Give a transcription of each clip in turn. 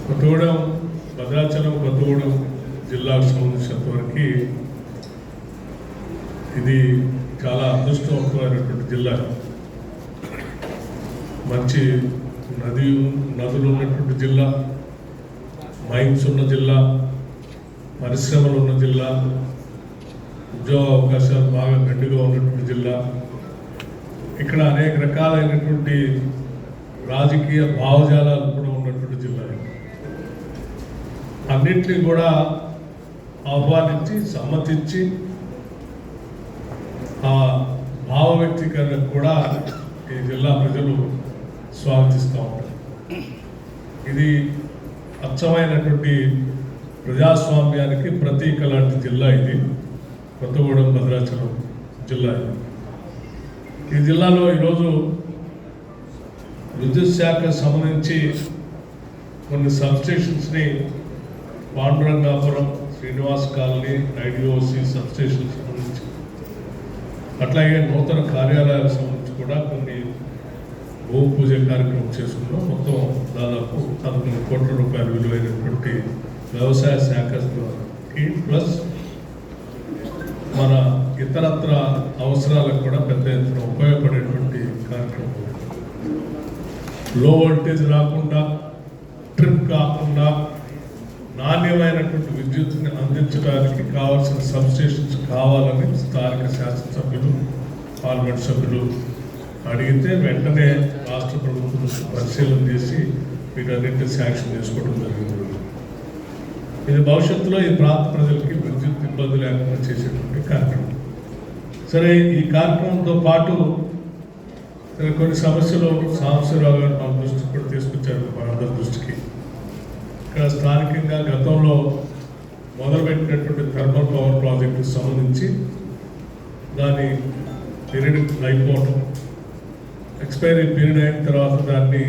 కొత్తగూడెం భద్రాచలం కొత్తగూడెం జిల్లాకు సంబంధించినంతవరకు ఇది చాలా అదృష్టవంతమైనటువంటి జిల్లా. మంచి నదులు ఉన్నటువంటి జిల్లా, మైన్స్ ఉన్న జిల్లా, పరిశ్రమలు ఉన్న జిల్లా, ఉద్యోగ అవకాశాలు బాగా మెండుగా ఉన్నటువంటి జిల్లా. ఇక్కడ అనేక రకాలైనటువంటి రాజకీయ భావజాలాలు కూడా ఉన్నటువంటి జిల్లా. అన్నింటినీ కూడా ఆహ్వానించి సమ్మతించి ఆ భావ వ్యక్తీకరణకు కూడా ఈ జిల్లా ప్రజలు స్వాగతిస్తూ ఉంటారు. ఇది అచ్చమైనటువంటి ప్రజాస్వామ్యానికి ప్రతీక లాంటి జిల్లా ఇది కొత్తగూడెం భద్రాచలం జిల్లా. ఈ జిల్లాలో ఈరోజు విద్యుత్ శాఖ సంబంధించి కొన్ని సబ్స్టేషన్స్ని Pandurangapuram, Srinivas colony, IDOC substation సంబంధించి, అట్లాగే నూతన కార్యాలయాలకు సంబంధించి కూడా కొన్ని భూమి పూజ కార్యక్రమం చేసుకున్నాం. మొత్తం దాదాపు 11 కోట్ల రూపాయల విలువైనటువంటి వ్యవసాయ శాఖకి ప్లస్ మన ఇతరత్ర అవసరాలకు కూడా పెద్ద ఎత్తున ఉపయోగపడేటువంటి కార్యక్రమం. లో వోల్టేజ్ రాకుండా, ట్రిప్ కాకుండా నాణ్యమైనటువంటి విద్యుత్తుని అందించడానికి కావాల్సిన సబ్స్టేషన్స్ కావాలని స్థానిక శాసనసభ్యులు, పార్లమెంట్ సభ్యులు అడిగితే వెంటనే రాష్ట్ర ప్రభుత్వం పరిశీలన చేసి వీటన్నింటినీ శాంక్షన్ చేసుకోవడం జరిగింది. ఇది భవిష్యత్తులో ఈ ప్రాంత ప్రజలకి విద్యుత్ ఇబ్బంది లేకుండా చేసేటువంటి కార్యక్రమం. సరే, ఈ కార్యక్రమంతో పాటు కొన్ని సమస్యలు సాంబశివరావు గారు మన దృష్టికి కూడా తీసుకొచ్చారు, మనందరి దృష్టికి. ఇక్కడ స్థానికంగా గతంలో మొదలుపెట్టినటువంటి థర్మల్ పవర్ ప్రాజెక్టుకు సంబంధించి దాని పీరియడ్ అయిపోవటం, ఎక్స్పైరీ పీరియడ్ అయిన తర్వాత దాన్ని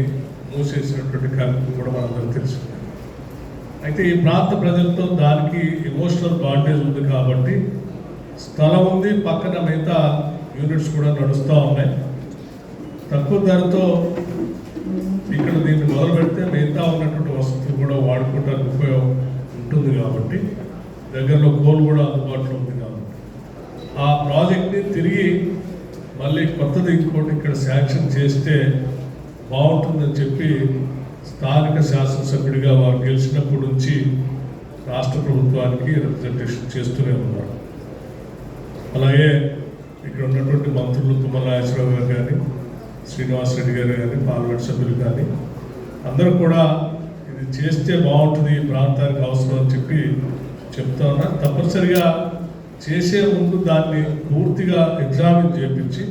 మూసేసినటువంటి కార్యక్రమం కూడా మనందరికీ తెలుసు. అయితే ఈ ప్రాంత ప్రజలతో దానికి ఎమోషనల్ బాండేజ్ ఉంది కాబట్టి స్థలం ఉంది, పక్కన మిగతా యూనిట్స్ కూడా నడుస్తూ ఉన్నాయి. తక్కువ ధరతో ఇక్కడ దీన్ని మొదలు పెడితే మిగతా ఉన్నటువంటి వసతులు కూడా వాడుకోవడానికి ఉపయోగం ఉంటుంది కాబట్టి, దగ్గరలో కోల్ కూడా అందుబాటులో ఉంది కాబట్టి ఆ ప్రాజెక్ట్ని తిరిగి మళ్ళీ కొత్తది ఇంకోటి ఇక్కడ శాంక్షన్ చేస్తే బాగుంటుందని చెప్పి స్థానిక శాసనసభ్యుడిగా వారు గెలిచినప్పటి నుంచి రాష్ట్ర ప్రభుత్వానికి రిప్రజెంటేషన్ చేస్తూనే ఉన్నారు. అలాగే ఇక్కడ ఉన్నటువంటి మంత్రులు తుమ్మల నాగేశ్వరరావు గారు కానీ, శ్రీనివాస్ రెడ్డి గారు కానీ, పార్లమెంట్ సభ్యులు కానీ అందరూ కూడా ఇది చేస్తే బాగుంటుంది, ఈ ప్రాంతానికి అవసరం అని చెప్పి చెప్తా ఉన్నారు. తప్పనిసరిగా చేసే ముందు దాన్ని పూర్తిగా ఎగ్జామిన్ చేయించి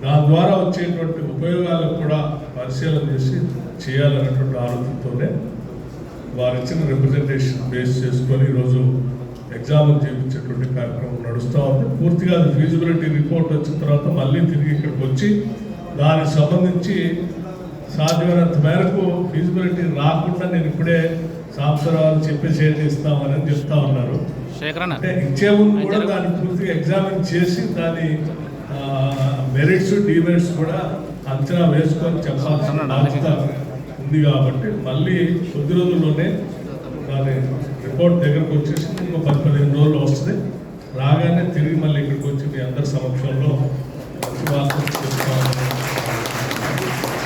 దాని ద్వారా వచ్చేటువంటి ఉపయోగాలకు కూడా పరిశీలన చేసి చేయాలనేటువంటి ఆలోచనతోనే వారు ఇచ్చిన రిప్రజెంటేషన్ బేస్ చేసుకొని ఈరోజు ఎగ్జామిన్ చేయించేటువంటి కార్యక్రమం నడుస్తూ ఉంది. పూర్తిగా అది ఫీజిబిలిటీ రిపోర్ట్ వచ్చిన తర్వాత మళ్ళీ తిరిగి ఇక్కడికి వచ్చి దానికి సంబంధించి సాధ్యమైనంత మేరకు ఫీజిబిలిటీ రాకుండా నేను ఇప్పుడే సాంబశివరావు చెప్పేసేది ఇస్తామని చెప్తా ఉన్నారు. అంటే ఇచ్చే ముందు కూడా దాన్ని పూర్తిగా ఎగ్జామిన్ చేసి దాని మెరిట్స్, డిమెరిట్స్ కూడా అంచనా వేసుకొని చెప్పాల్సిన బాధ్యత ఉంది కాబట్టి మళ్ళీ కొద్ది రోజుల్లోనే దాని రిపోర్ట్ దగ్గరకు వచ్చేసి ఇంకో 10-15 రోజులు వస్తుంది. రాగానే తిరిగి మళ్ళీ ఇక్కడికి వచ్చి మీ అందరి సమక్షంలో మంచి